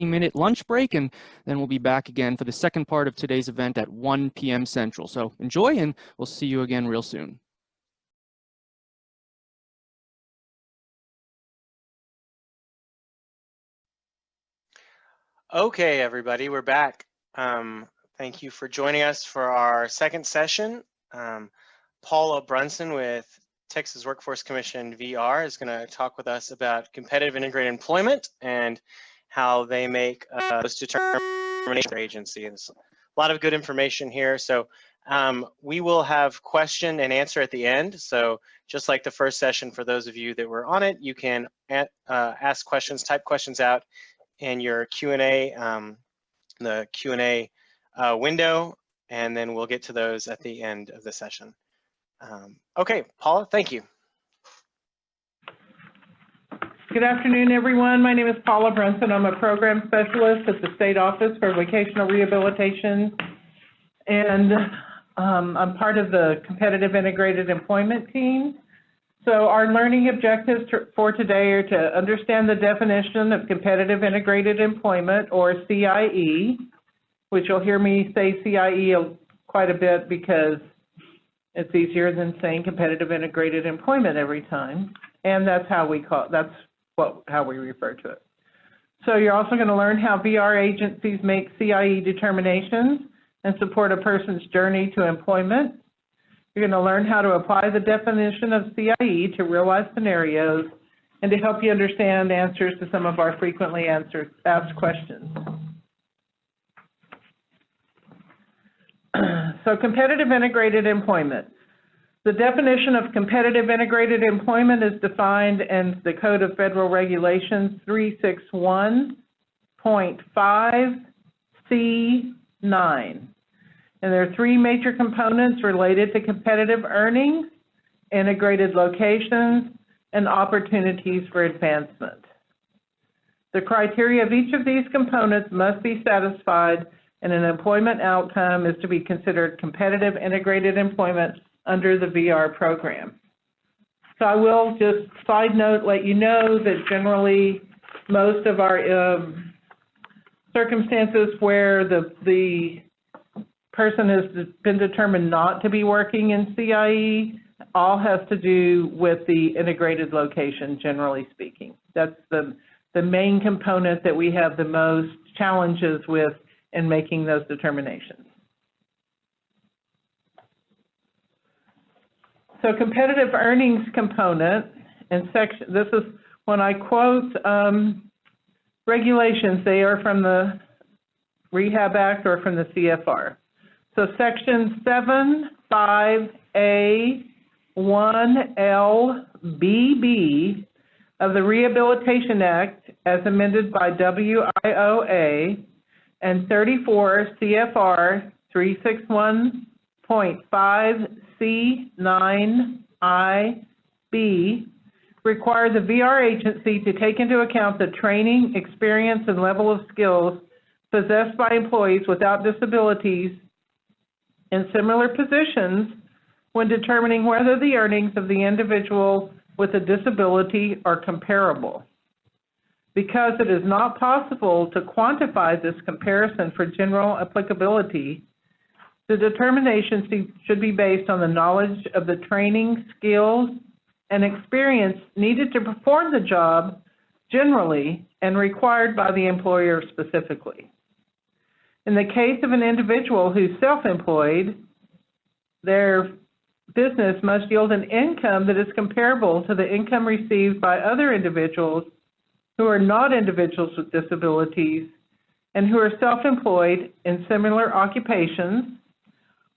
minute lunch break, and then we'll be back again for the second part of today's event at 1 p.m. Central. So enjoy, and we'll see you again real soon. Okay, everybody, we're back. Thank you for joining us for our second session. Paula Brunson with Texas Workforce Commission VR is going to talk with us about competitive integrated employment and how they make those determinations for agency. There's a lot of good information here. So we will have question and answer at the end. So just like the first session, for those of you that were on it, you can ask questions, type questions out in your Q&A, the Q&A window, and then we'll get to those at the end of the session. Okay, Paula, thank you. Good afternoon, everyone. My name is Paula Brunson. I'm a program specialist at the State Office for Vocational Rehabilitation, and I'm part of the Competitive Integrated Employment team. So our learning objectives for today are to understand the definition of Competitive Integrated Employment, or CIE, which you'll hear me say CIE quite a bit because it's easier than saying Competitive Integrated Employment every time, and that's how we how we refer to it. So you're also going to learn how VR agencies make CIE determinations and support a person's journey to employment. You're going to learn how to apply the definition of CIE to real-life scenarios and to help you understand answers to some of our frequently asked questions. So competitive integrated employment. The definition of competitive integrated employment is defined in the Code of Federal Regulations 361.5C9. And there are three major components related to competitive earnings, integrated locations, and opportunities for advancement. The criteria of each of these components must be satisfied, and an employment outcome is to be considered competitive integrated employment under the VR program. So I will just side note, let you know that generally most of our circumstances where the person has been determined not to be working in CIE all has to do with the integrated location, generally speaking. That's the main component that we have the most challenges with in making those determinations. So competitive earnings component, and this is when I quote regulations, they are from the Rehab Act or from the CFR. So section 7(5)(a)(1)(l)(b)(b) of the Rehabilitation Act as amended by WIOA and 34 CFR 361.5C9IB require the VR agency to take into account the training, experience, and level of skills possessed by employees without disabilities in similar positions when determining whether the earnings of the individual with a disability are comparable. Because it is not possible to quantify this comparison for general applicability, the determination should be based on the knowledge of the training, skills, and experience needed to perform the job generally and required by the employer specifically. In the case of an individual who's self-employed, their business must yield an income that is comparable to the income received by other individuals who are not individuals with disabilities and who are self-employed in similar occupations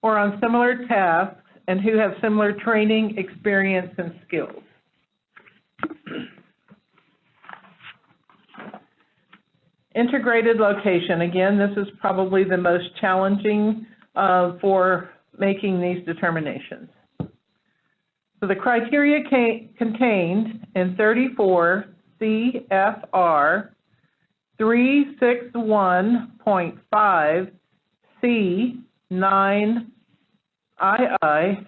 or on similar tasks and who have similar training, experience, and skills. Integrated location. Again, this is probably the most challenging for making these determinations. So the criteria contained in 34 CFR 361.5 C9II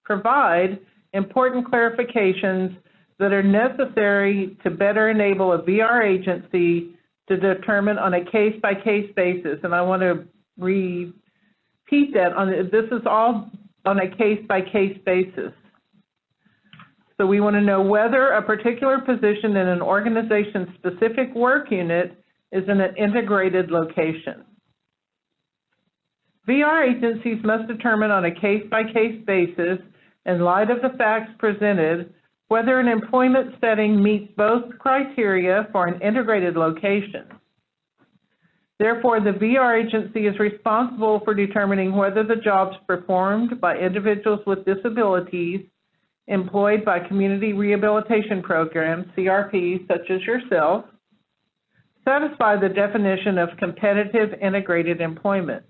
provide important clarifications that are necessary to better enable a VR agency to determine on a case-by-case basis. And I want to repeat that. This is all on a case-by-case basis. So we want to know whether a particular position in an organization's specific work unit is in an integrated location. VR agencies must determine on a case-by-case basis, in light of the facts presented, whether an employment setting meets both criteria for an integrated location. Therefore, the VR agency is responsible for determining whether the jobs performed by individuals with disabilities employed by community rehabilitation programs, CRPs, such as yourself, satisfy the definition of competitive integrated employment.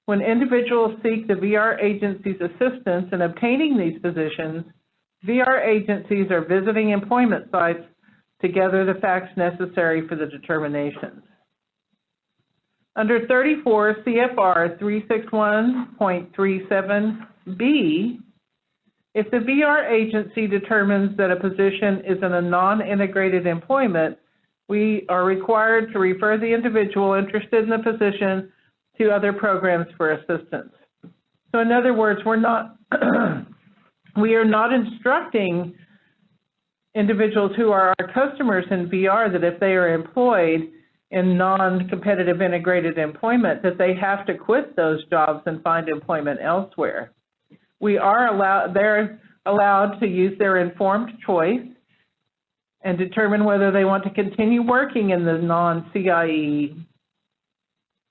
When individuals seek the VR agency's assistance in obtaining these positions, VR agencies are visiting employment sites to gather the facts necessary for the determinations. Under 34 CFR 361.37B, if the VR agency determines that a position is in a non-integrated employment, we are required to refer the individual interested in the position to other programs for assistance. So in other words, we are not instructing individuals who are our customers in VR that if they are employed in non-competitive integrated employment, that they have to quit those jobs and find employment elsewhere. They're allowed to use their informed choice and determine whether they want to continue working in the non-CIE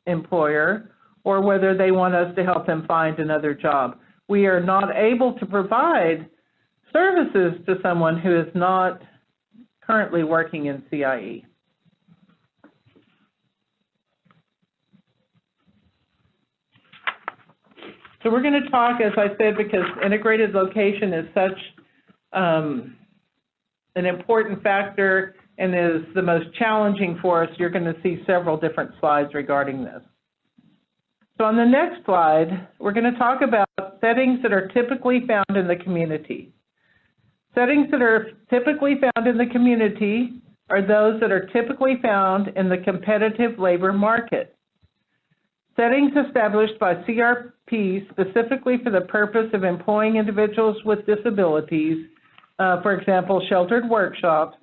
employer or whether they want us to help them find another job. We are not able to provide services to someone who is not currently working in CIE. So we're going to talk, as I said, because integrated location is such an important factor and is the most challenging for us. You're going to see several different slides regarding this. So on the next slide, we're going to talk about settings that are typically found in the community. Settings that are typically found in the community are those that are typically found in the competitive labor market. Settings established by CRP specifically for the purpose of employing individuals with disabilities, for example, sheltered workshops,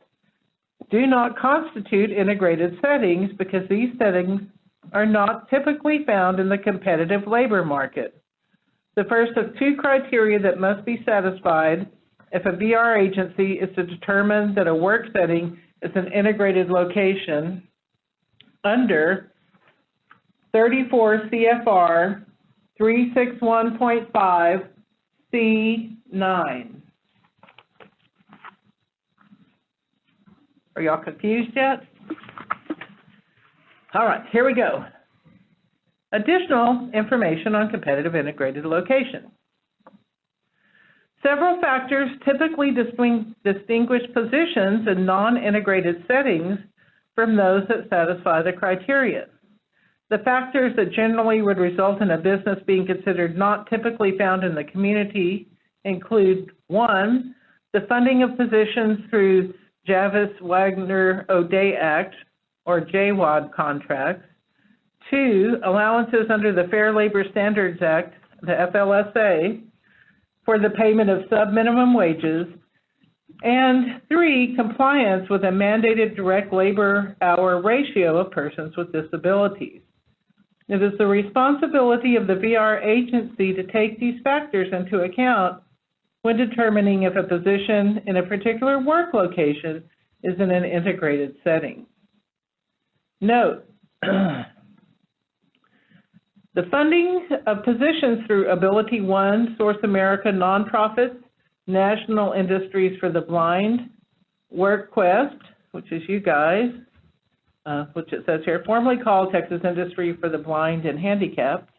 do not constitute integrated settings because these settings are not typically found in the competitive labor market. The first of two criteria that must be satisfied if a VR agency is to determine that a work setting is an integrated location under 34 CFR 361.5 C9. Are y'all confused yet? All right, here we go. Additional information on competitive integrated location. Several factors typically distinguish positions in non-integrated settings from those that satisfy the criteria. The factors that generally would result in a business being considered not typically found in the community include: 1, the funding of positions through Javis-Wagner-O'Day Act, or JWAD contracts; 2, allowances under the Fair Labor Standards Act, the FLSA, for the payment of sub-minimum wages; and 3, compliance with a mandated direct labor hour ratio of persons with disabilities. It is the responsibility of the VR agency to take these factors into account when determining if a position in a particular work location is in an integrated setting. Note, the funding of positions through Ability One, Source America nonprofits, National Industries for the Blind, WorkQuest, which is you guys, which it says here, formerly called Texas Industry for the Blind and Handicapped,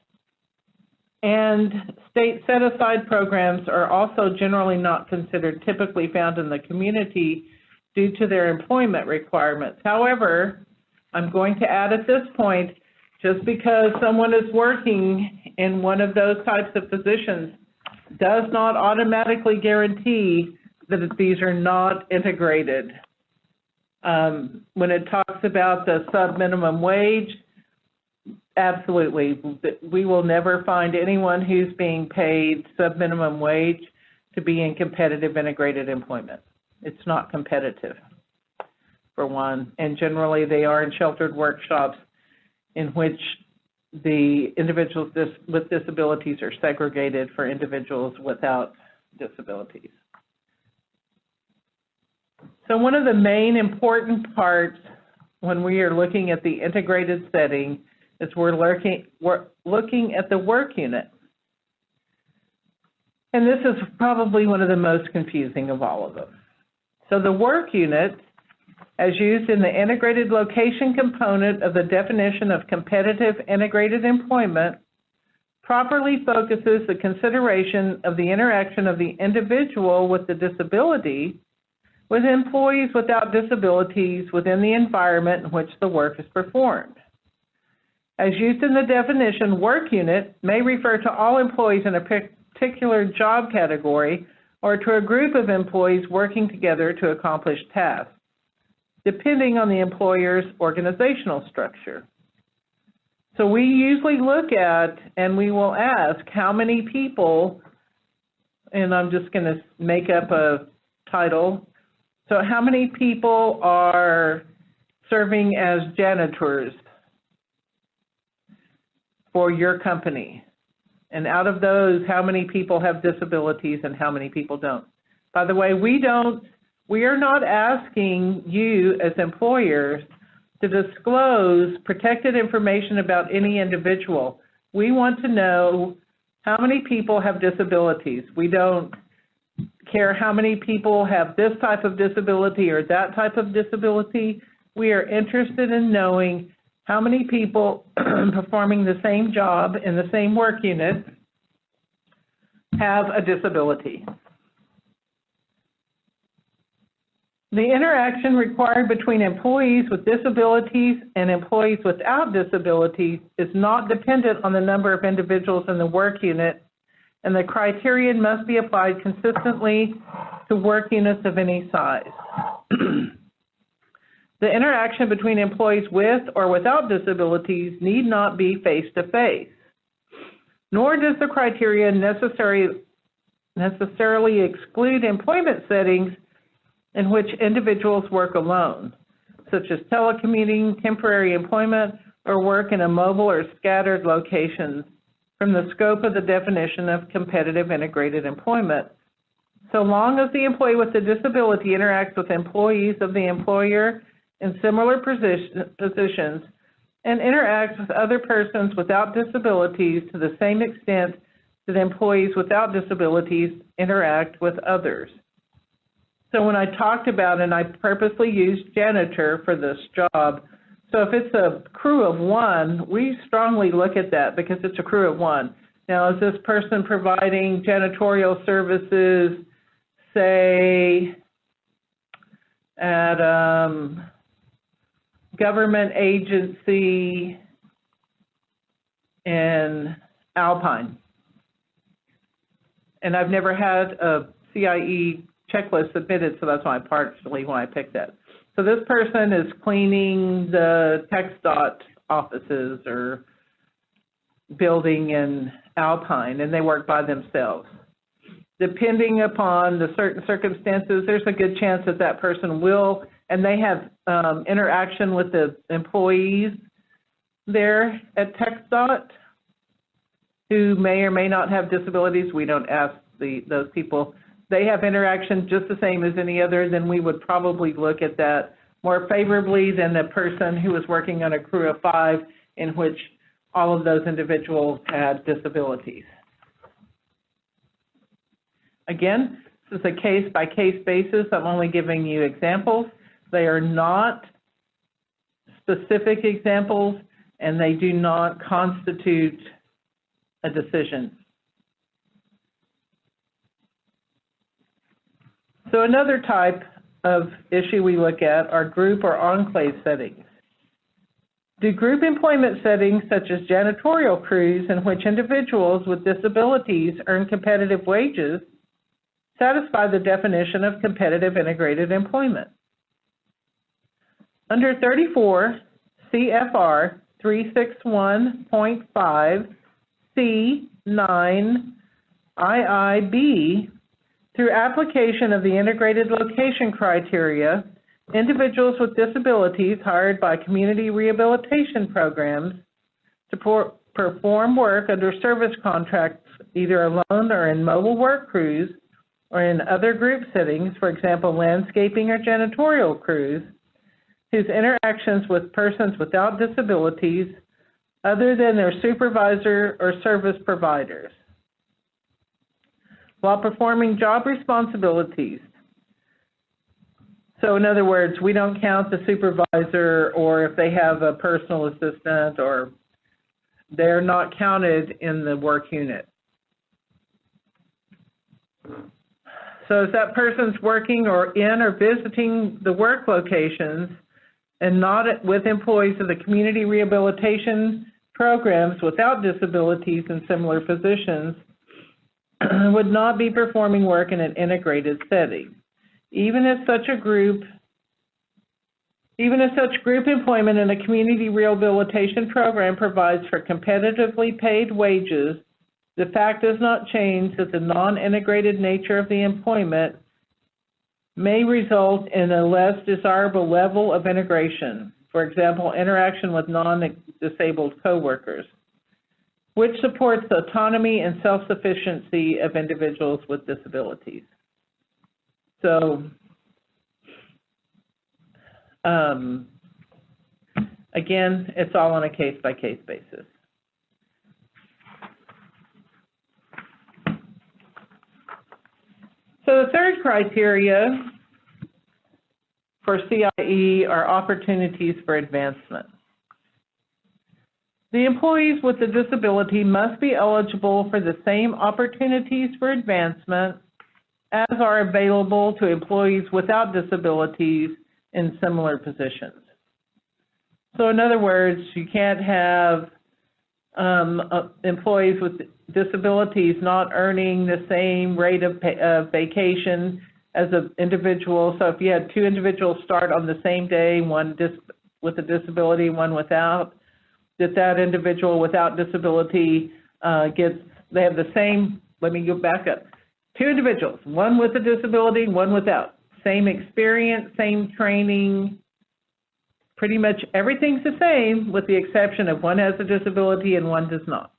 and state set-aside programs are also generally not considered typically found in the community due to their employment requirements. However, I'm going to add at this point, just because someone is working in one of those types of positions does not automatically guarantee that these are not integrated. When it talks about the sub-minimum wage, absolutely. We will never find anyone who's being paid sub-minimum wage to be in competitive integrated employment. It's not competitive, for one. And generally, they are in sheltered workshops in which the individuals with disabilities are segregated for individuals without disabilities. So one of the main important parts when we are looking at the integrated setting is we're looking at the work unit. And this is probably one of the most confusing of all of them. So the work unit, as used in the integrated location component of the definition of competitive integrated employment, properly focuses the consideration of the interaction of the individual with the disability with employees without disabilities within the environment in which the work is performed. As used in the definition, work unit may refer to all employees in a particular job category or to a group of employees working together to accomplish tasks, depending on the employer's organizational structure. So we usually look at, and we will ask, how many people, and I'm just going to make up a title, so how many people are serving as janitors for your company? And out of those, how many people have disabilities and how many people don't? By the way, we are not asking you as employers to disclose protected information about any individual. We want to know how many people have disabilities. We don't care how many people have this type of disability or that type of disability. We are interested in knowing how many people performing the same job in the same work unit have a disability. The interaction required between employees with disabilities and employees without disabilities is not dependent on the number of individuals in the work unit, and the criterion must be applied consistently to work units of any size. The interaction between employees with or without disabilities need not be face-to-face, nor does the criteria necessarily exclude employment settings in which individuals work alone, such as telecommuting, temporary employment, or work in a mobile or scattered locations from the scope of the definition of competitive integrated employment, so long as the employee with the disability interacts with employees of the employer in similar positions and interacts with other persons without disabilities to the same extent that employees without disabilities interact with others. So when I talked about, and I purposely used janitor for this job, so if it's a crew of one, we strongly look at that because it's a crew of one. Now, is this person providing janitorial services, say, at government agency in Alpine? And I've never had a CIE checklist submitted, so that's why partially why I picked that. So this person is cleaning the TxDOT offices or building in Alpine, and they work by themselves. Depending upon the certain circumstances, there's a good chance that that person will, and they have interaction with the employees there at TxDOT who may or may not have disabilities. We don't ask those people. They have interaction just the same as any other, then we would probably look at that more favorably than the person who was working on a crew of 5 in which all of those individuals had disabilities. Again, this is a case-by-case basis. I'm only giving you examples. They are not specific examples, and they do not constitute a decision. So another type of issue we look at are group or enclave settings. Do group employment settings such as janitorial crews in which individuals with disabilities earn competitive wages satisfy the definition of competitive integrated employment? Under 34 CFR 361.5 C9 IIB, through application of the integrated location criteria, individuals with disabilities hired by community rehabilitation programs to perform work under service contracts, either alone or in mobile work crews or in other group settings, for example, landscaping or janitorial crews, whose interactions with persons without disabilities other than their supervisor or service providers, while performing job responsibilities. So in other words, we don't count the supervisor, or if they have a personal assistant, or they're not counted in the work unit. So if that person's working or in or visiting the work locations and not with employees of the community rehabilitation programs without disabilities in similar positions, would not be performing work in an integrated setting. Even if such group employment in a community rehabilitation program provides for competitively paid wages, the fact does not change that the non-integrated nature of the employment may result in a less desirable level of integration. For example, interaction with non-disabled coworkers, which supports the autonomy and self-sufficiency of individuals with disabilities. So, again, it's all on a case-by-case basis. So the third criteria for CIE are opportunities for advancement. The employees with a disability must be eligible for the same opportunities for advancement as are available to employees without disabilities in similar positions. So in other words, you can't have employees with disabilities not earning the same rate of vacation as an individual. So if you had two individuals start on the same day, one with a disability, one without, that individual without disability they have the same, let me go back up. Two individuals, one with a disability, one without. Same experience, same training, pretty much everything's the same with the exception of one has a disability and one does not.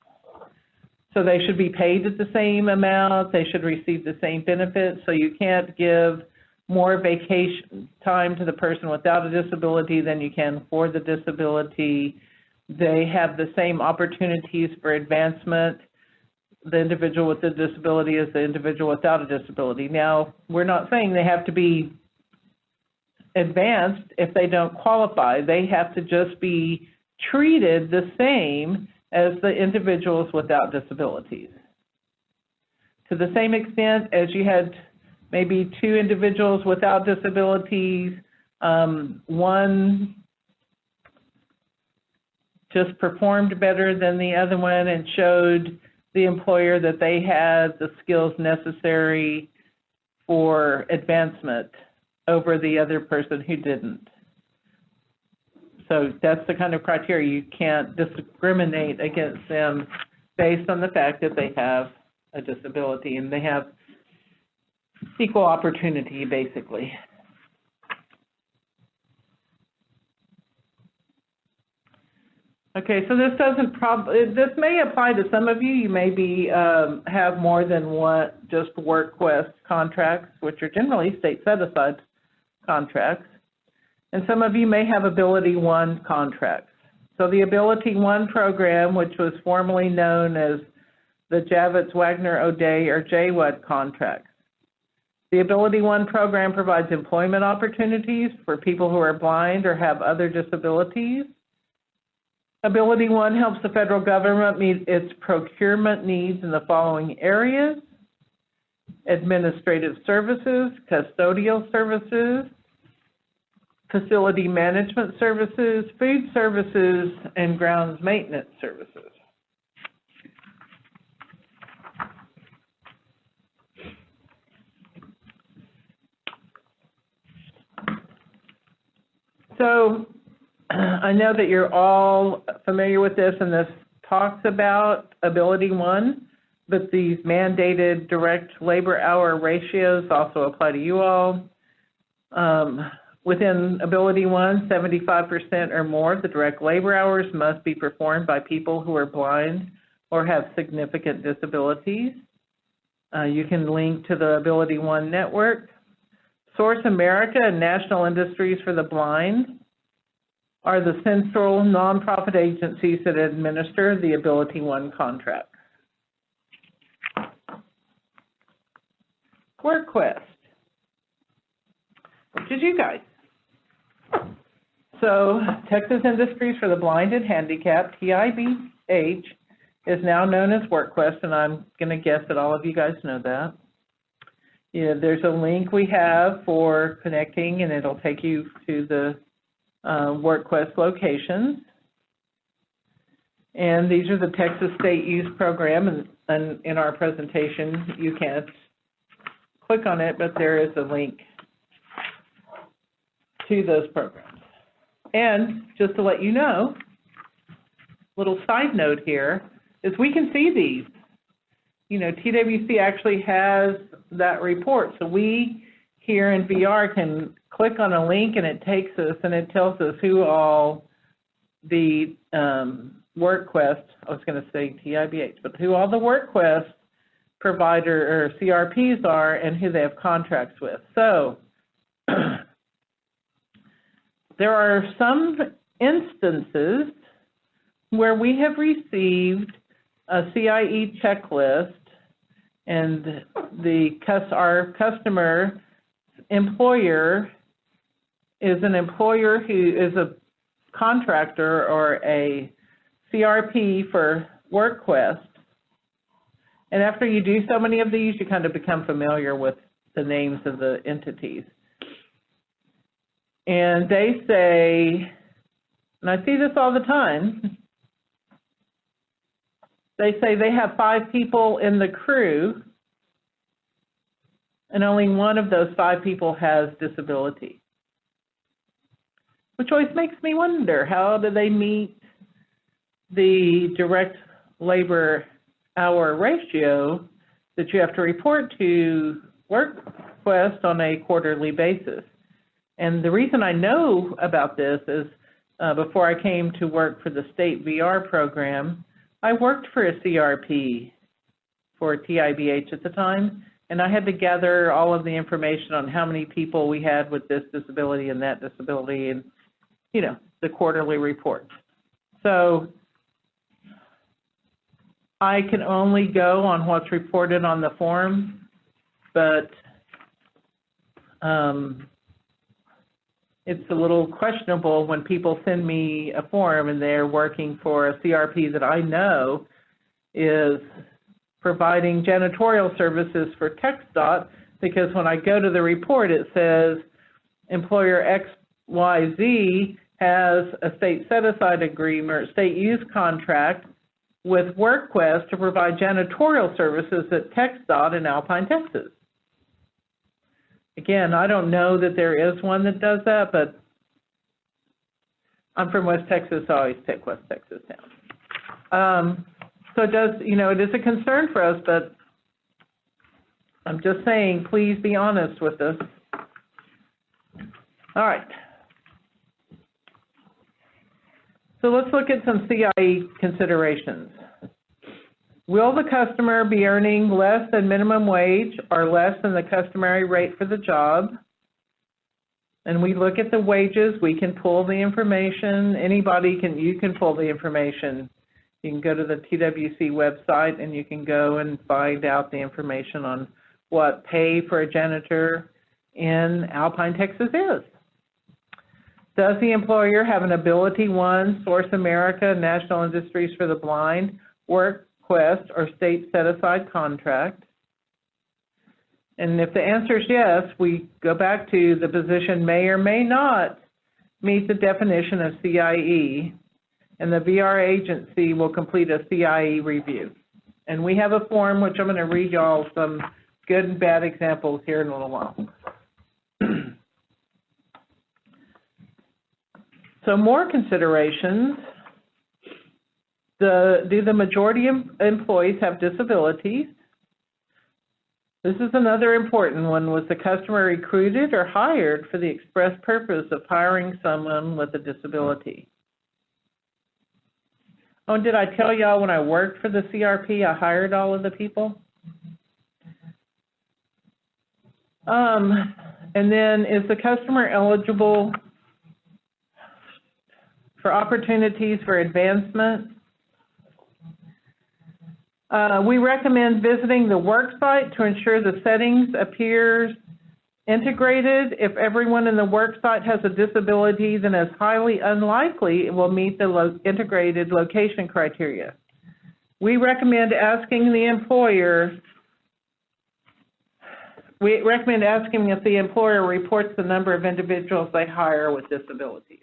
So they should be paid at the same amount, they should receive the same benefits, so you can't give more vacation time to the person without a disability than you can for the disability. They have the same opportunities for advancement, the individual with the disability as the individual without a disability. Now, we're not saying they have to be advanced if they don't qualify. They have to just be treated the same as the individuals without disabilities. To the same extent as you had maybe two individuals without disabilities, one just performed better than the other one and showed the employer that they had the skills necessary for advancement over the other person who didn't. So that's the kind of criteria. You can't discriminate against them based on the fact that they have a disability, and they have equal opportunity, basically. Okay, so this may apply to some of you. You may be have more than one just WorkQuest contracts, which are generally state set-aside contracts. And some of you may have Ability One contracts. So the Ability One program, which was formerly known as the Javits Wagner O'Day or JWUD contracts. The Ability One program provides employment opportunities for people who are blind or have other disabilities. Ability One helps the federal government meet its procurement needs in the following areas: administrative services, custodial services, facility management services, food services, and grounds maintenance services. So I know that you're all familiar with this, and this talks about Ability One, but these mandated direct labor hour ratios also apply to you all. Within Ability One, 75% or more of the direct labor hours must be performed by people who are blind or have significant disabilities. You can link to the Ability One network. Source America and National Industries for the Blind are the central nonprofit agencies that administer the Ability One contract. WorkQuest, which is you guys. So Texas Industries for the Blind and Handicapped, TIBH, is now known as WorkQuest, and I'm going to guess that all of you guys know that. Yeah, there's a link we have for connecting, and it'll take you to the WorkQuest locations. And these are the Texas State Youth Program, and in our presentation, you can't click on it, but there is a link to those programs. And just to let you know, little side note here, is we can see these. You know, TWC actually has that report. So we here in VR can click on a link and it takes us and it tells us who all the WorkQuest, I was going to say TIBH, but who all the WorkQuest provider or CRPs are and who they have contracts with. So there are some instances where we have received a CIE checklist, and our customer employer is an employer who is a contractor or a CRP for WorkQuest. And after you do so many of these, you kind of become familiar with the names of the entities. And they say, and I see this all the time, they say they have 5 people in the crew, and only one of those 5 people has disability. Which always makes me wonder, how do they meet the direct labor hour ratio that you have to report to WorkQuest on a quarterly basis? And the reason I know about this is before I came to work for the state VR program, I worked for a CRP for TIBH at the time, and I had to gather all of the information on how many people we had with this disability and that disability and, you know, the quarterly reports. So I can only go on what's reported on the form, but it's a little questionable when people send me a form and they're working for a CRP that I know is providing janitorial services for TxDOT, because when I go to the report, it says employer XYZ has a state set-aside agreement, state use contract with WorkQuest to provide janitorial services at TxDOT in Alpine, Texas. Again, I don't know that there is one that does that, but I'm from West Texas, so I always pick West Texas down. So it does, you know, it is a concern for us, but I'm just saying, please be honest with us. All right. So let's look at some CIE considerations. Will the customer be earning less than minimum wage or less than the customary rate for the job? And we look at the wages, we can pull the information, you can pull the information. You can go to the TWC website and you can go and find out the information on what pay for a janitor in Alpine, Texas is. Does the employer have an Ability One, Source America, National Industries for the Blind, WorkQuest, or state set-aside contract? And if the answer is yes, we go back to the position may or may not meet the definition of CIE, and the VR agency will complete a CIE review. And we have a form, which I'm going to read y'all some good and bad examples here in a little while. So more considerations. Do the majority of employees have disabilities? This is another important one. Was the customer recruited or hired for the express purpose of hiring someone with a disability? Oh, did I tell y'all when I worked for the CRP, I hired all of the people? And then, is the customer eligible for opportunities for advancement? We recommend visiting the work site to ensure the settings appears integrated. If everyone in the work site has a disability, then it's highly unlikely it will meet the integrated location criteria. We recommend asking the employer, if the employer reports the number of individuals they hire with disabilities.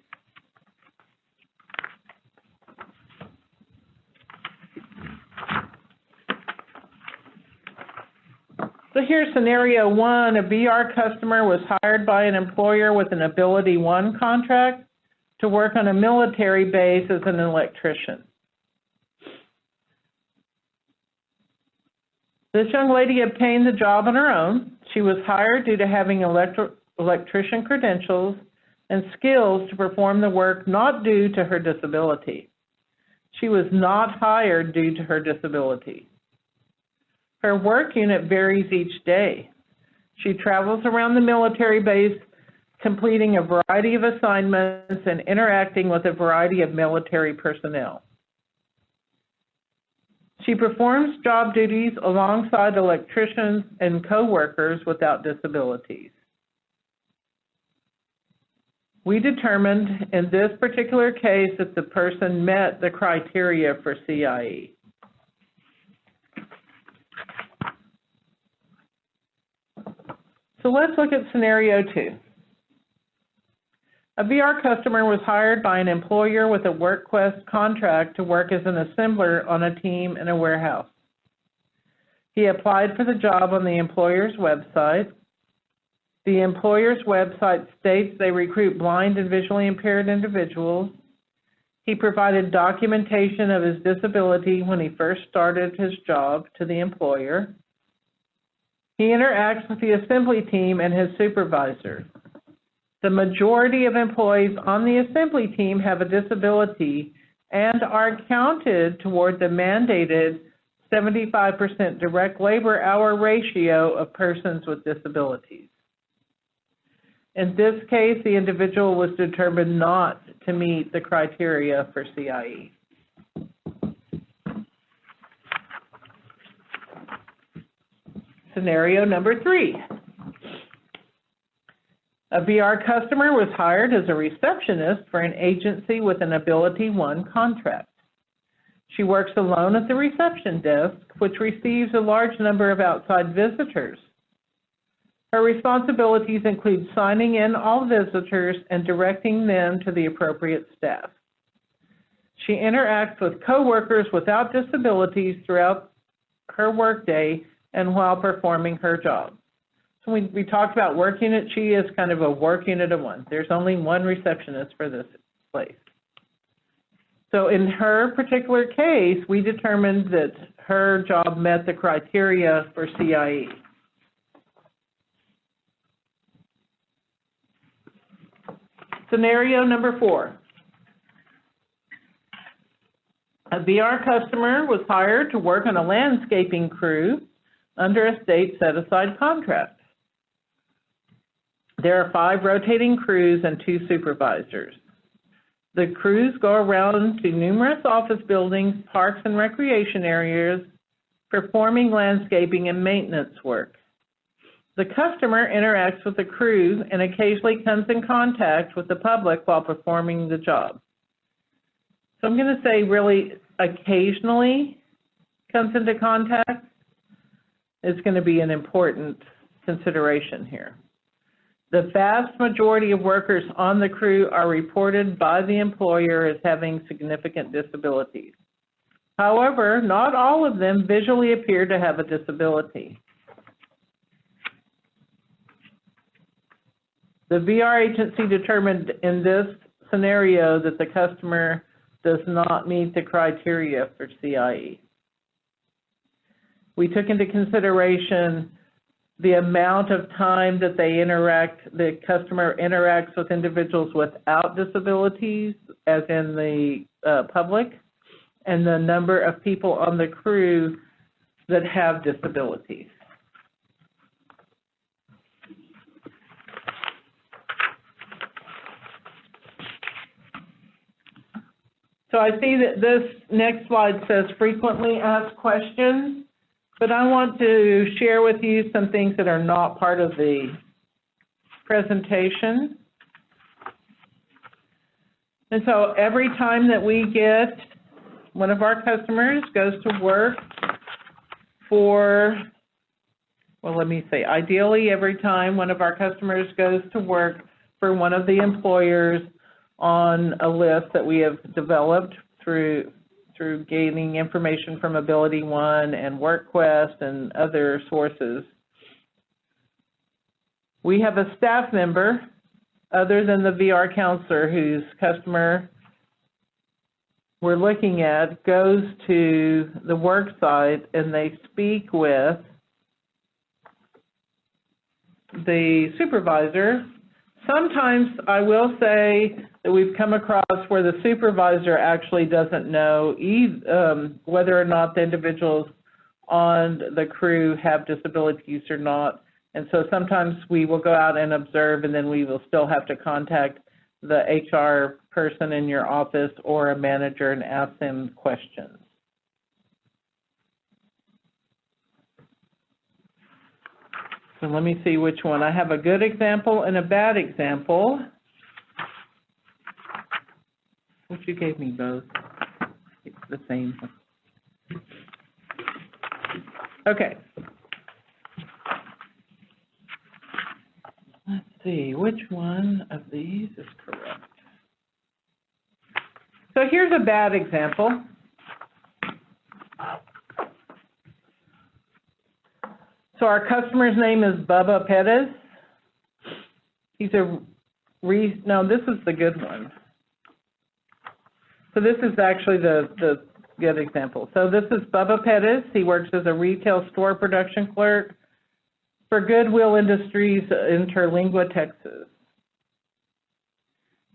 So here's scenario one. A VR customer was hired by an employer with an Ability One contract to work on a military base as an electrician. This young lady obtained the job on her own. She was hired due to having electrician credentials and skills to perform the work, not due to her disability. She was not hired due to her disability. Her work unit varies each day. She travels around the military base, completing a variety of assignments and interacting with a variety of military personnel. She performs job duties alongside electricians and co-workers without disabilities. We determined in this particular case that the person met the criteria for CIE. So let's look at scenario two. A VR customer was hired by an employer with a WorkQuest contract to work as an assembler on a team in a warehouse. He applied for the job on the employer's website. The employer's website states they recruit blind and visually impaired individuals. He provided documentation of his disability when he first started his job to the employer. He interacts with the assembly team and his supervisor. The majority of employees on the assembly team have a disability and are counted toward the mandated 75% direct labor hour ratio of persons with disabilities. In this case, the individual was determined not to meet the criteria for CIE. Scenario number three. A VR customer was hired as a receptionist for an agency with an Ability One contract. She works alone at the reception desk, which receives a large number of outside visitors. Her responsibilities include signing in all visitors and directing them to the appropriate staff. She interacts with coworkers without disabilities throughout her workday and while performing her job. So we talked about work unit. She is kind of a work unit of one. There's only one receptionist for this place. So in her particular case, we determined that her job met the criteria for CIE. Scenario number four. A VR customer was hired to work on a landscaping crew under a state set-aside contract. There are 5 rotating crews and 2 supervisors. The crews go around to numerous office buildings, parks, and recreation areas, performing landscaping and maintenance work. The customer interacts with the crew and occasionally comes in contact with the public while performing the job. So I'm going to say really occasionally comes into contact is going to be an important consideration here. The vast majority of workers on the crew are reported by the employer as having significant disabilities. However, not all of them visually appear to have a disability. The VR agency determined in this scenario that the customer does not meet the criteria for CIE. We took into consideration the amount of time that the customer interacts with individuals without disabilities, as in the public, and the number of people on the crew that have disabilities. So I see that this next slide says frequently asked questions, but I want to share with you some things that are not part of the presentation. And so every time that we get one of our customers goes to work for, well, let me say, ideally every time one of our customers goes to work for one of the employers on a list that we have developed through gaining information from AbilityOne and WorkQuest and other sources. We have a staff member, other than the VR counselor, whose customer we're looking at goes to the work site and they speak with the supervisor. Sometimes I will say that we've come across where the supervisor actually doesn't know whether or not the individuals on the crew have disabilities or not. And so sometimes we will go out and observe, and then we will still have to contact the HR person in your office or a manager and ask them questions. So let me see which one. I have a good example and a bad example. Which you gave me both. It's the same. Okay. Let's see, which one of these is correct? So here's a bad example. So our customer's name is Bubba Pettis. He's no, this is the good one. So this is actually the good example. So this is Bubba Pettis. He works as a retail store production clerk for Goodwill Industries in Terlingua, Texas.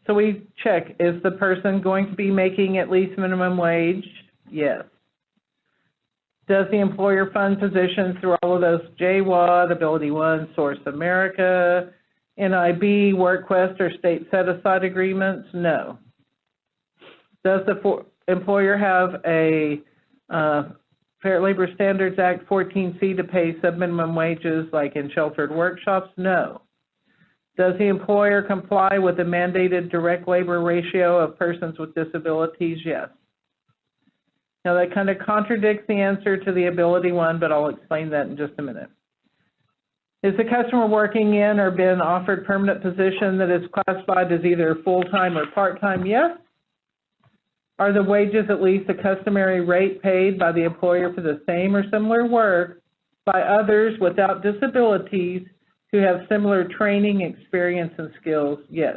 So we check, is the person going to be making at least minimum wage? Yes. Does the employer fund positions through all of those JWAD, AbilityOne, Source America, NIB, WorkQuest, or state set-aside agreements? No. Does the employer have a Fair Labor Standards Act 14C to pay subminimum wages like in sheltered workshops? No. Does the employer comply with the mandated direct labor ratio of persons with disabilities? Yes. Now that kind of contradicts the answer to the AbilityOne, but I'll explain that in just a minute. Is the customer working in or been offered permanent position that is classified as either full-time or part-time? Yes. Are the wages at least the customary rate paid by the employer for the same or similar work by others without disabilities who have similar training, experience, and skills? Yes.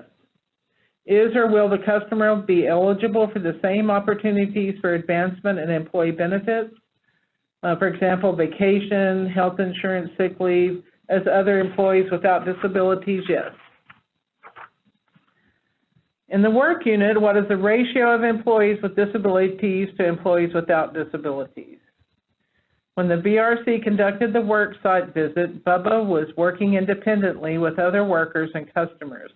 Is or will the customer be eligible for the same opportunities for advancement and employee benefits? For example, vacation, health insurance, sick leave, as other employees without disabilities? Yes. In the work unit, what is the ratio of employees with disabilities to employees without disabilities? When the VRC conducted the work site visit, Bubba was working independently with other workers and customers.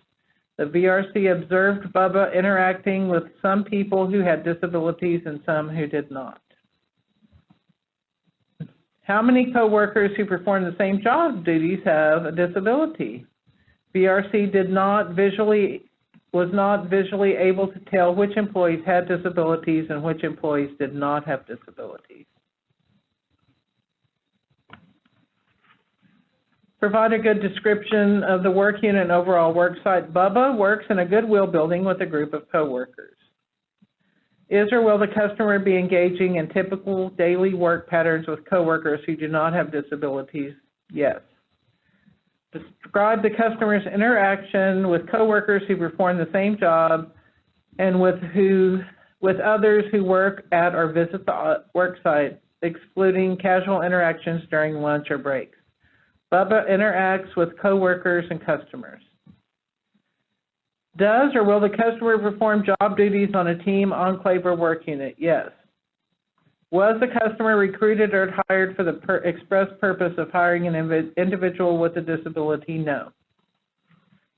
The VRC observed Bubba interacting with some people who had disabilities and some who did not. How many coworkers who perform the same job duties have a disability? VRC was not visually able to tell which employees had disabilities and which employees did not have disabilities. Provide a good description of the work unit and overall work site. Bubba works in a Goodwill building with a group of coworkers. Is or will the customer be engaging in typical daily work patterns with coworkers who do not have disabilities? Yes. Describe the customer's interaction with coworkers who perform the same job and with others who work at or visit the work site, excluding casual interactions during lunch or breaks. Bubba interacts with coworkers and customers. Does or will the customer perform job duties on a team, enclave, or work unit? Yes. Was the customer recruited or hired for the express purpose of hiring an individual with a disability? No.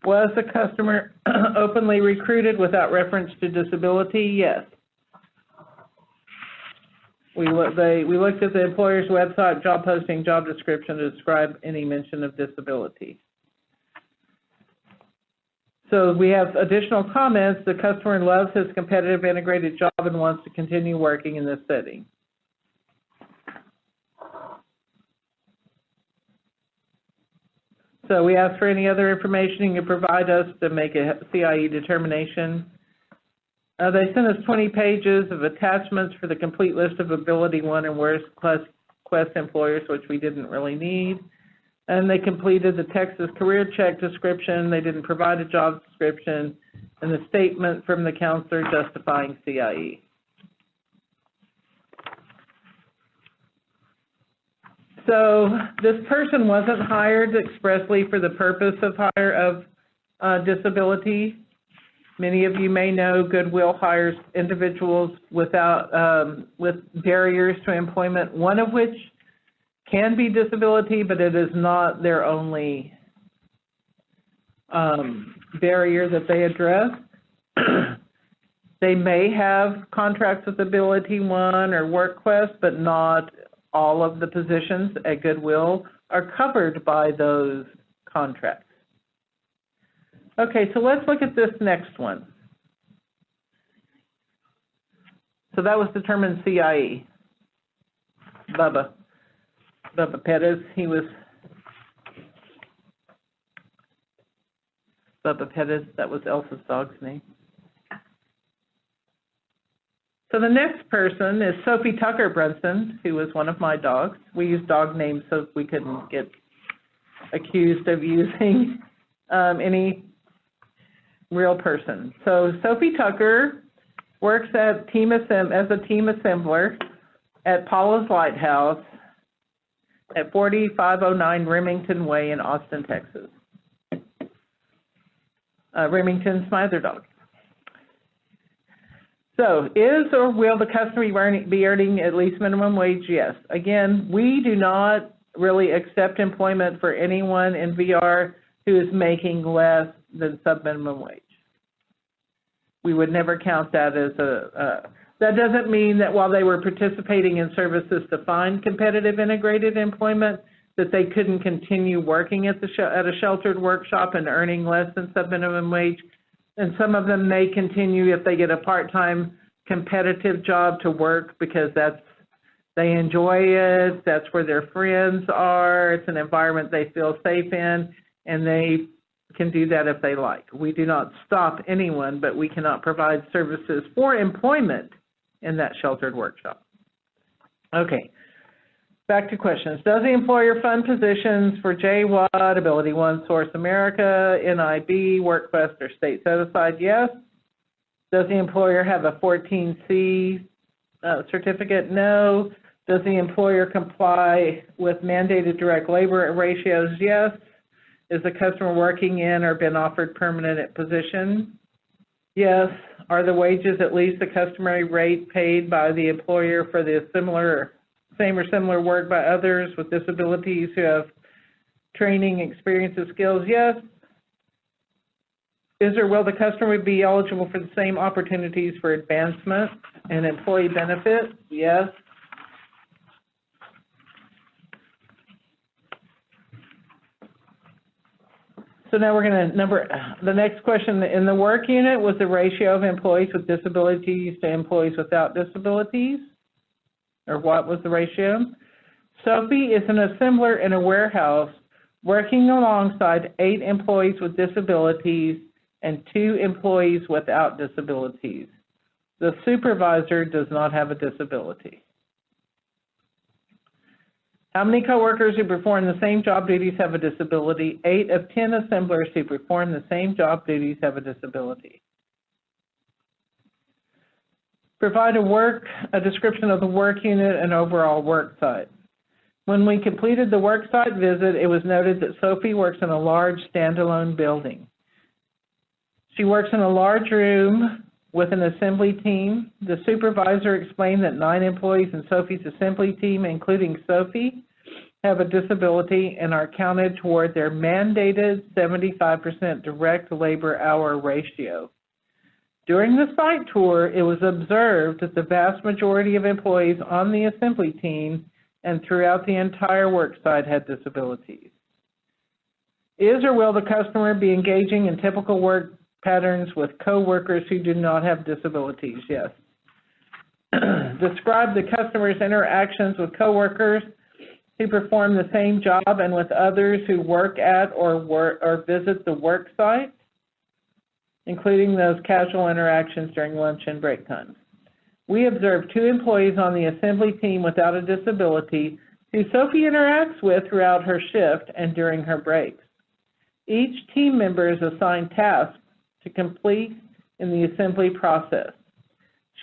Was the customer openly recruited without reference to disability? Yes. We looked at the employer's website, job posting, job description to describe any mention of disability. So we have additional comments. The customer loves his competitive integrated job and wants to continue working in this setting. So we ask for any other information you can provide us to make a CIE determination. They sent us 20 pages of attachments for the complete list of Ability 1 and Worst Quest employers, which we didn't really need. And they completed the Texas career check description. They didn't provide a job description, and the statement from the counselor justifying CIE. So this person wasn't hired expressly for the purpose of hire of disability. Many of you may know Goodwill hires individuals without with barriers to employment, one of which can be disability, but it is not their only barrier that they address. They may have contracts with Ability One or WorkQuest, but not all of the positions at Goodwill are covered by those contracts. Okay, so let's look at this next one. So that was determined CIE. Bubba Pettis, Bubba Pettis, that was Elsa's dog's name. So the next person is Sophie Tucker Brunson, who was one of my dogs. We use dog names so we couldn't get accused of using any real person. So Sophie Tucker works at as a team assembler at Paula's Lighthouse at 4509 Remington Way in Austin, Texas. Remington's my other dog. So is or will the customer be earning at least minimum wage? Yes. Again, we do not really accept employment for anyone in VR who is making less than sub-minimum wage. We would never count that as that doesn't mean that while they were participating in services to find competitive integrated employment, that they couldn't continue working at a sheltered workshop and earning less than sub-minimum wage. And some of them may continue if they get a part-time competitive job to work because they enjoy it, that's where their friends are, it's an environment they feel safe in, and they can do that if they like. We do not stop anyone, but we cannot provide services for employment in that sheltered workshop. Okay, back to questions. Does the employer fund positions for JWAD, Ability One, Source America, NIB, WorkQuest, or state set-aside? Yes. Does the employer have a 14C certificate? No. Does the employer comply with mandated direct labor ratios? Yes. Is the customer working in or been offered permanent position? Yes. Are the wages at least the customary rate paid by the employer for the same or similar work by others with disabilities who have training, experience, and skills? Yes. Is or will the customer be eligible for the same opportunities for advancement and employee benefits? Yes. So now we're going to the next question. In the work unit, was the ratio of employees with disabilities to employees without disabilities? Or what was the ratio? Sophie is an assembler in a warehouse working alongside 8 employees with disabilities and 2 employees without disabilities. The supervisor does not have a disability. How many coworkers who perform the same job duties have a disability? 8 of 10 assemblers who perform the same job duties have a disability. Provide a description of the work unit and overall work site. When we completed the work site visit, it was noted that Sophie works in a large standalone building. She works in a large room with an assembly team. The supervisor explained that 9 employees in Sophie's assembly team, including Sophie, have a disability and are counted toward their mandated 75% direct labor hour ratio. During the site tour, it was observed that the vast majority of employees on the assembly team and throughout the entire work site had disabilities. Is or will the customer be engaging in typical work patterns with coworkers who do not have disabilities? Yes. Describe the customer's interactions with coworkers who perform the same job and with others who work at or visit the work site, including those casual interactions during lunch and break times. We observed 2 employees on the assembly team without a disability who Sophie interacts with throughout her shift and during her breaks. Each team member is assigned tasks to complete in the assembly process.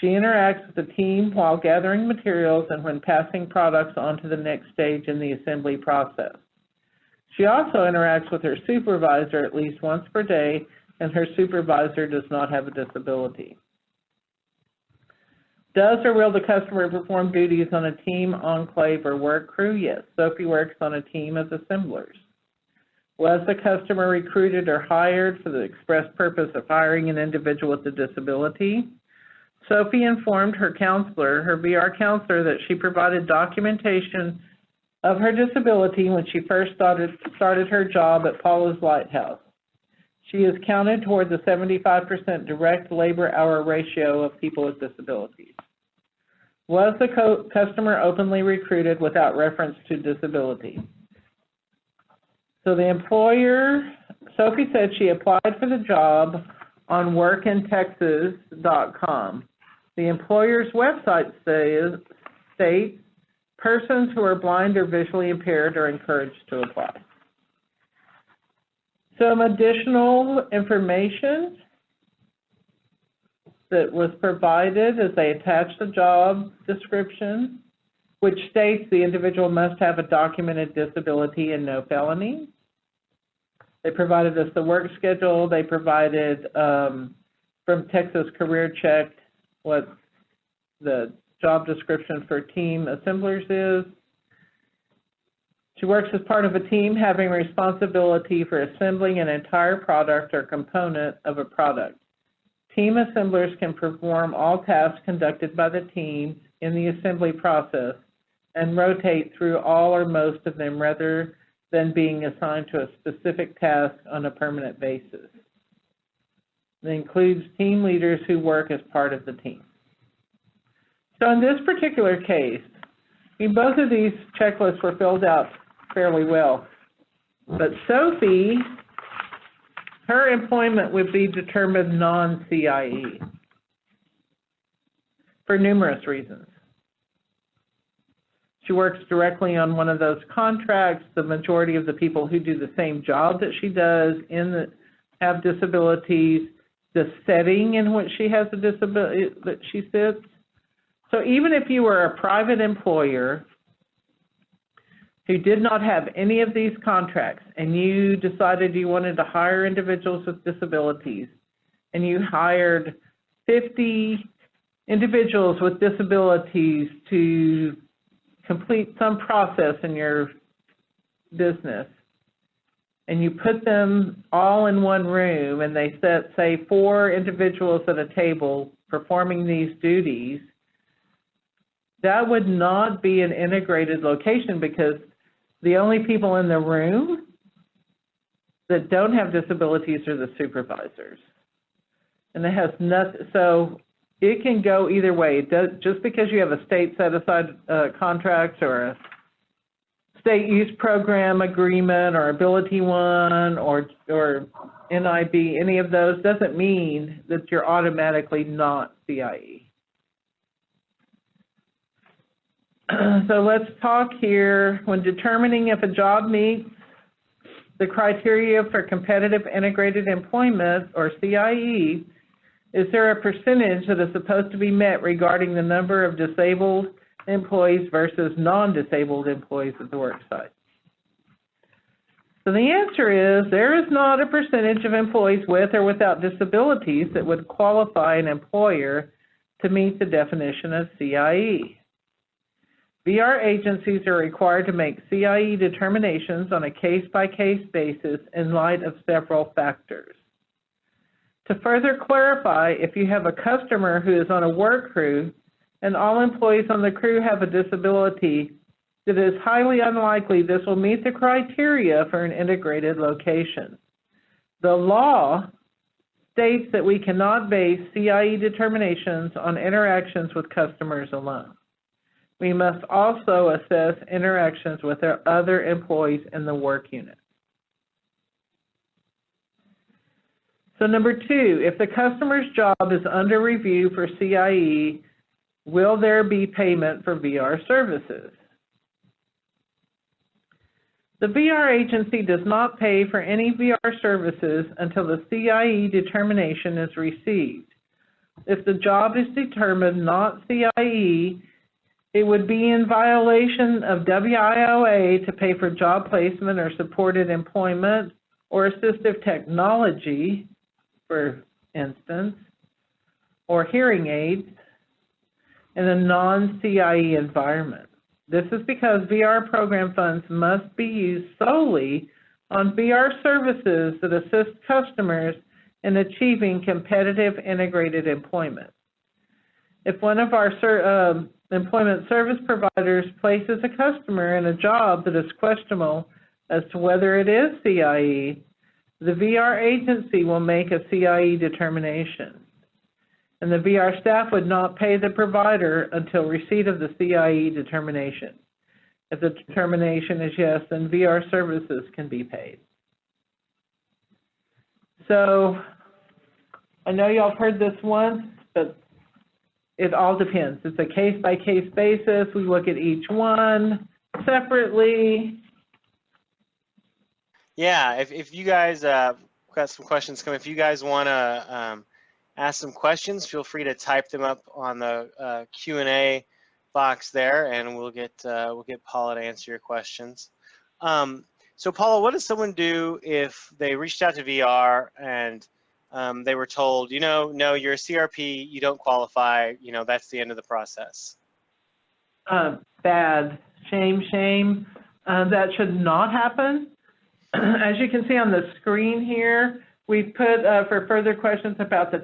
She interacts with the team while gathering materials and when passing products on to the next stage in the assembly process. She also interacts with her supervisor at least once per day, and her supervisor does not have a disability. Does or will the customer perform duties on a team, enclave, or work crew? Yes. Sophie works on a team of assemblers. Was the customer recruited or hired for the express purpose of hiring an individual with a disability? Sophie informed her counselor, her VR counselor, that she provided documentation of her disability when she first started her job at Paula's Lighthouse. She is counted toward the 75% direct labor hour ratio of people with disabilities. Was the customer openly recruited without reference to disability? So the employer, Sophie said she applied for the job on workintexas.com. The employer's website states persons who are blind or visually impaired are encouraged to apply. Some additional information that was provided as they attached the job description, which states the individual must have a documented disability and no felony. They provided us the work schedule. They provided from Texas Career Check what the job description for team assemblers is. She works as part of a team having responsibility for assembling an entire product or component of a product. Team assemblers can perform all tasks conducted by the team in the assembly process and rotate through all or most of them rather than being assigned to a specific task on a permanent basis. It includes team leaders who work as part of the team. So in this particular case, both of these checklists were filled out fairly well. But Sophie, her employment would be determined non-CIE for numerous reasons. She works directly on one of those contracts. The majority of the people who do the same job that she does have disabilities. The setting in which she has a disability that she sits. So even if you were a private employer who did not have any of these contracts and you decided you wanted to hire individuals with disabilities and you hired 50 individuals with disabilities to complete some process in your business, and you put them all in one room and they set, say, 4 individuals at a table performing these duties, that would not be an integrated location because the only people in the room that don't have disabilities are the supervisors. And it has nothing, so it can go either way. It does, just because you have a state set-aside contract or a state use program agreement or Ability One or NIB, any of those, doesn't mean that you're automatically not CIE. So let's talk here. When determining if a job meets the criteria for competitive integrated employment, or CIE, Is there a percentage that is supposed to be met regarding the number of disabled employees versus non-disabled employees at the work site? So the answer is there is not a percentage of employees with or without disabilities that would qualify an employer to meet the definition of CIE. VR agencies are required to make CIE determinations on a case-by-case basis in light of several factors. To further clarify, if you have a customer who is on a work crew and all employees on the crew have a disability, it is highly unlikely this will meet the criteria for an integrated location. The law states that we cannot base CIE determinations on interactions with customers alone. We must also assess interactions with our other employees in the work unit. So number 2, if the customer's job is under review for CIE, will there be payment for VR services? The VR agency does not pay for any VR services until the CIE determination is received. If the job is determined not CIE, it would be in violation of WIOA to pay for job placement or supported employment or assistive technology, for instance, or hearing aids in a non-CIE environment. This is because VR program funds must be used solely on VR services that assist customers in achieving competitive integrated employment. If one of our employment service providers places a customer in a job that is questionable as to whether it is CIE, the VR agency will make a CIE determination. And the VR staff would not pay the provider until receipt of the CIE determination. If the determination is yes, then VR services can be paid. So I know y'all have heard this once, but it all depends. It's a case-by-case basis. We look at each one separately. Yeah, if you guys got some questions coming, if you guys want to ask some questions, feel free to type them up on the Q&A box there, and we'll get Paula to answer your questions. So Paula, what does someone do if they reached out to VR and they were told, you know, no, you're a CRP, you don't qualify, you know, that's the end of the process? Bad. Shame. That should not happen. As you can see on the screen here, we've put for further questions about the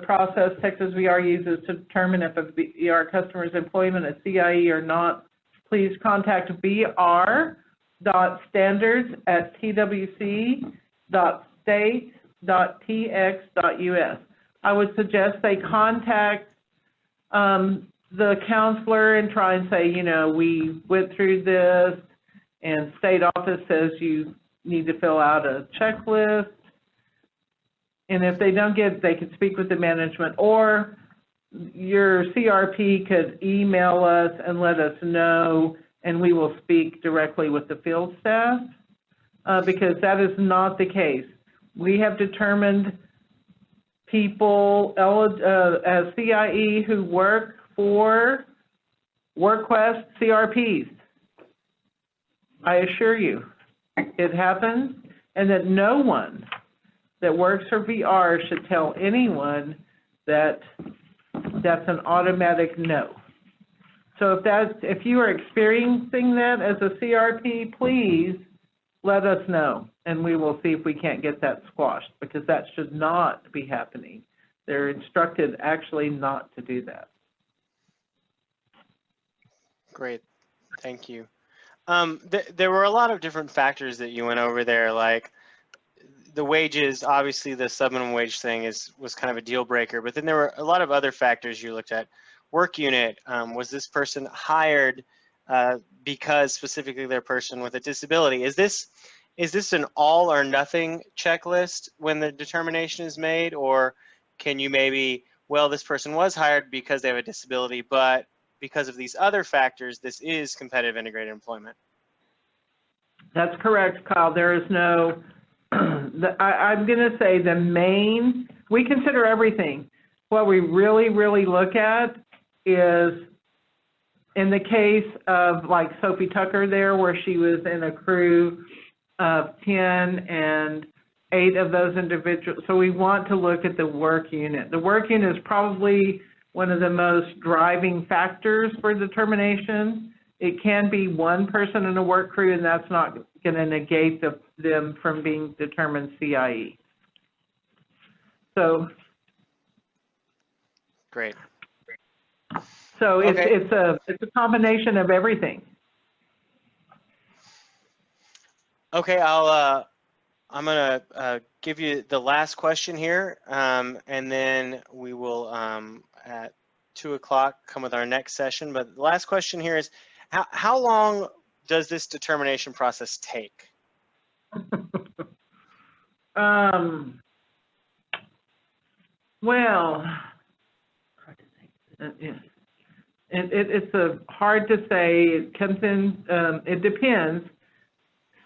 process Texas VR uses to determine if a VR customer's employment is CIE or not, please contact vr.standards@twc.state.tx.us. I would suggest they contact the counselor and try and say, you know, we went through this and state office says you need to fill out a checklist. And if they don't get, they could speak with the management, or your CRP could email us and let us know, and we will speak directly with the field staff, because that is not the case. We have determined people as CIE who work for WorkQuest CRPs. I assure you, it happens, and that no one that works for VR should tell anyone that that's an automatic no. So if you are experiencing that as a CRP, please let us know, and we will see if we can't get that squashed, because that should not be happening. They're instructed actually not to do that. Great, thank you. There were a lot of different factors that you went over there, like the wages. Obviously the sub-minimum wage thing was kind of a deal breaker, but then there were a lot of other factors you looked at. Work unit, was this person hired because specifically they're a person with a disability? Is this an all or nothing checklist when the determination is made, or can you maybe, well, this person was hired because they have a disability, but because of these other factors, this is competitive integrated employment? That's correct, Kyle. There is no, I'm going to say the main, we consider everything. what we really, really look at is, in the case of like Sophie Tucker there, where she was in a crew of 10 and 8 of those individuals. So we want to look at the work unit. The work unit is probably one of the most driving factors for determination. It can be one person in a work crew, and that's not going to negate them from being determined CIE. So Great. So Okay. it's a combination of everything. Okay, I'm gonna give you the last question here, and then we will at 2 o'clock come with our next session. But the last question here is, how long does this determination process take? Well, it's hard to say. It comes in, it depends.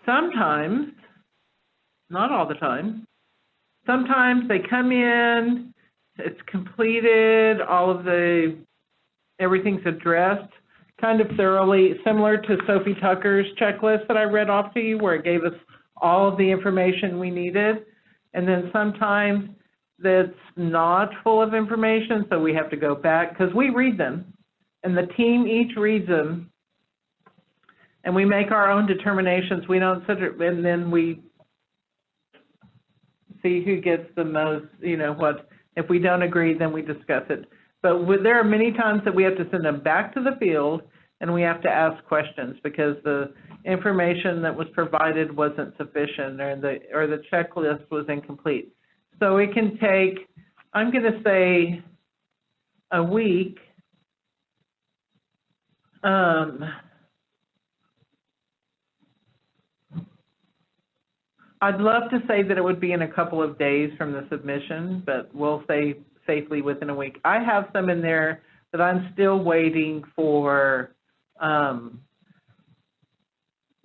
Sometimes, not all the time, sometimes they come in, it's completed, everything's addressed kind of thoroughly, similar to Sophie Tucker's checklist that I read off to you, where it gave us all of the information we needed. And then sometimes that's not full of information, so we have to go back, because we read them, and the team each reads them, and we make our own determinations. We don't sit there, and then we see who gets the most, if we don't agree, then we discuss it. But there are many times that we have to send them back to the field, and we have to ask questions because the information that was provided wasn't sufficient, or the checklist was incomplete. So it can take, I'm going to say, a week. I'd love to say that it would be in a couple of days from the submission, but we'll say safely within a week. I have some in there that I'm still waiting for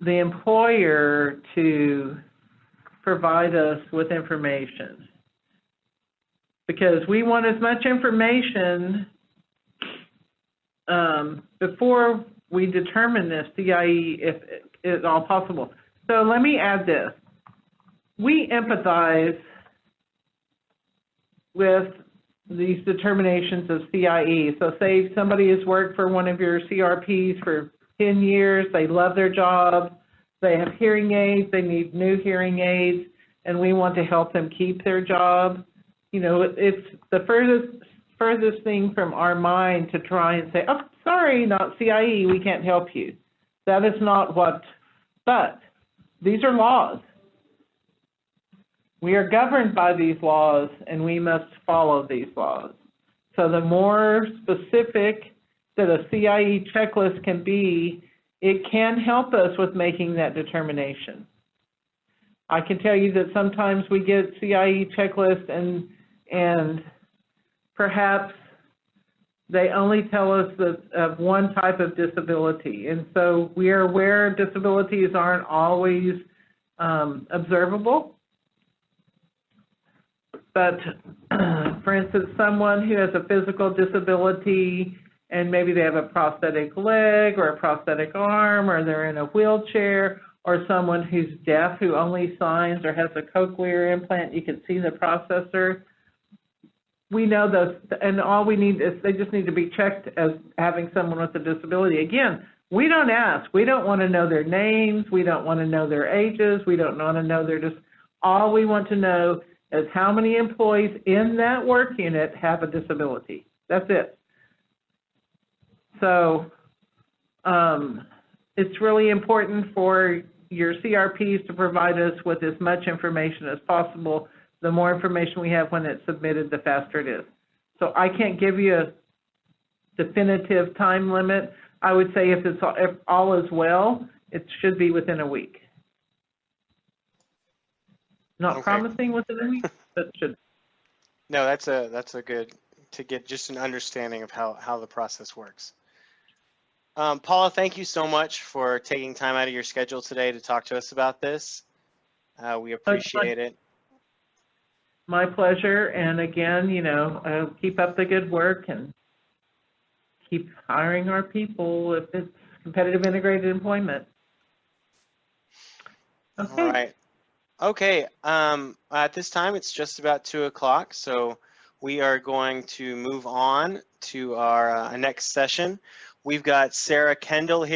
the employer to provide us with information, because we want as much information before we determine this CIE, if it's all possible. So let me add this. We empathize with these determinations of CIE. So say somebody has worked for one of your CRPs for 10 years, they love their job, they have hearing aids, they need new hearing aids, and we want to help them keep their job. It's the furthest thing from our mind to try and say, oh, sorry, not CIE, we can't help you. That is not but these are laws. We are governed by these laws, and we must follow these laws. So the more specific that a CIE checklist can be, it can help us with making that determination. I can tell you that sometimes we get CIE checklists and perhaps they only tell us of one type of disability. And so we are aware disabilities aren't always observable. But for instance, someone who has a physical disability and maybe they have a prosthetic leg or a prosthetic arm, or they're in a wheelchair, or someone who's deaf who only signs or has a cochlear implant, you can see the processor. We know those, and all we need is they just need to be checked as having someone with a disability. Again, we don't ask. We don't want to know their names. We don't want to know their ages. We don't want to know all we want to know is how many employees in that work unit have a disability. That's it. So it's really important for your CRPs to provide us with as much information as possible. The more information we have when it's submitted, the faster it is. So I can't give you a definitive time limit. I would say if all is well, it should be within a week. Not promising within a week, but should. No, that's a good, to get just an understanding of how the process works. Paula, thank you so much for taking time out of your schedule today to talk to us about this. We appreciate it. My pleasure. And again, keep up the good work and keep hiring our people if it's competitive integrated employment. Okay. All right. Okay. At this time, it's just about 2 o'clock, so we are going to move on to our next session. We've got Sarah Kendall here.